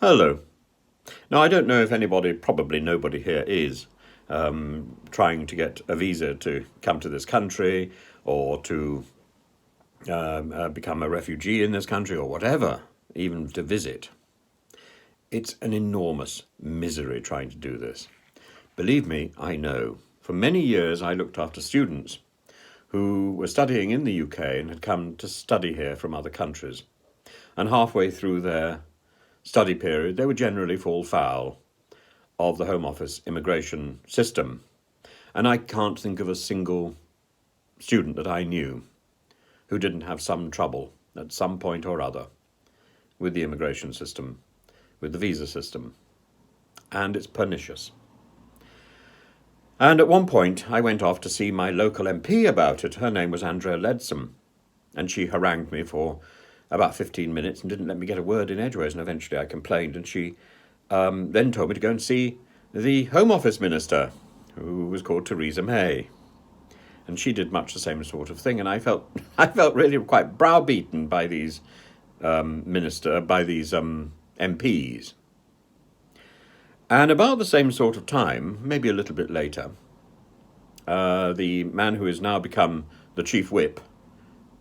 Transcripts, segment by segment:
Hello. Now, I don't know if anybody, probably nobody here is trying to get a visa to come to this country or to become a refugee in this country or whatever, even to visit. It's an enormous misery trying to do this. Believe me, I know. For many years, I looked after students who were studying in the UK and had come to study here from other countries. And halfway through their study period, they would generally fall foul of the Home Office immigration system. And I can't think of a single student that I knew who didn't have some trouble at some point or other with the immigration system, with the visa system. And it's pernicious. And at one point, I went off to see my local MP about it. Her name was Andrea Leadsom, and she harangued me for about 15 minutes and didn't let me get a word in edgeways, and eventually I complained, and she then told me to go and see the Home Office Minister, who was called Theresa May. And she did much the same sort of thing, and I felt really quite browbeaten by these MPs. And about the same sort of time, maybe a little bit later, the man who has now become the chief whip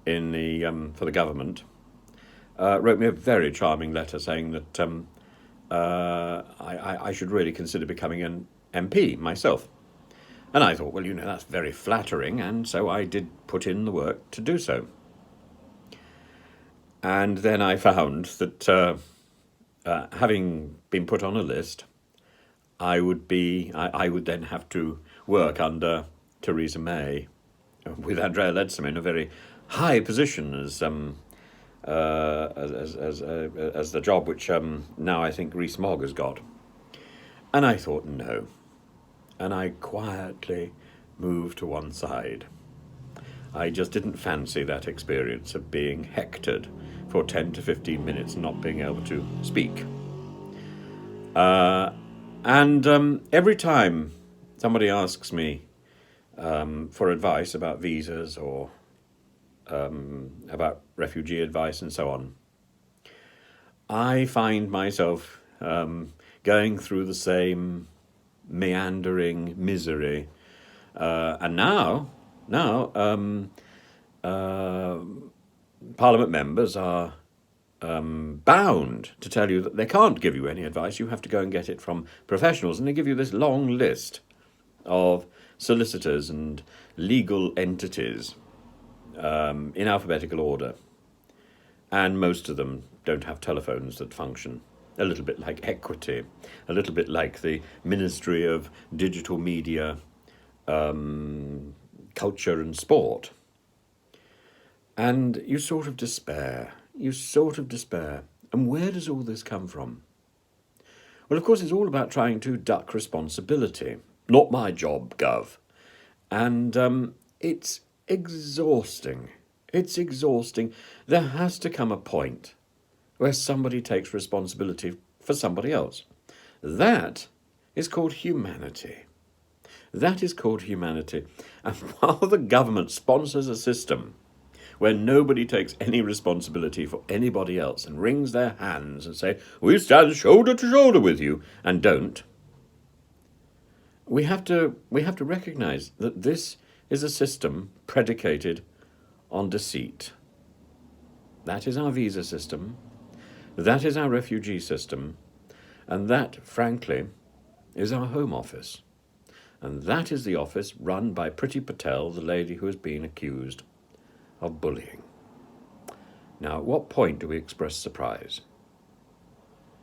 in the for the government wrote me a very charming letter saying that I should really consider becoming an MP myself. And I thought, well, that's very flattering, and so I did put in the work to do so. And then I found that having been put on a list, I would then have to work under Theresa May, with Andrea Leadsom in a very high position as the job which now I think Rees-Mogg has got. And I thought, no. And I quietly moved to one side. I just didn't fancy that experience of being hectored for 10 to 15 minutes and not being able to speak. And every time somebody asks me for advice about visas or about refugee advice and so on, I find myself going through the same meandering misery. And now Parliament members are bound to tell you that they can't give you any advice. You have to go and get it from professionals. And they give you this long list of solicitors and legal entities in alphabetical order. And most of them don't have telephones that function. A little bit like Equity, a little bit like the Ministry of Digital Media, Culture and Sport. And you sort of despair. And where does all this come from? Well, of course, it's all about trying to duck responsibility. Not my job, Gov. And it's exhausting. It's exhausting. There has to come a point where somebody takes responsibility for somebody else. That is called humanity. That is called humanity. And while the government sponsors a system where nobody takes any responsibility for anybody else and wrings their hands and say, we stand shoulder to shoulder with you, and don't, we have to recognize that this is a system predicated on deceit. That is our visa system. That is our refugee system. And that, frankly, is our Home Office. And that is the office run by Priti Patel, the lady who has been accused of bullying. Now, at what point do we express surprise?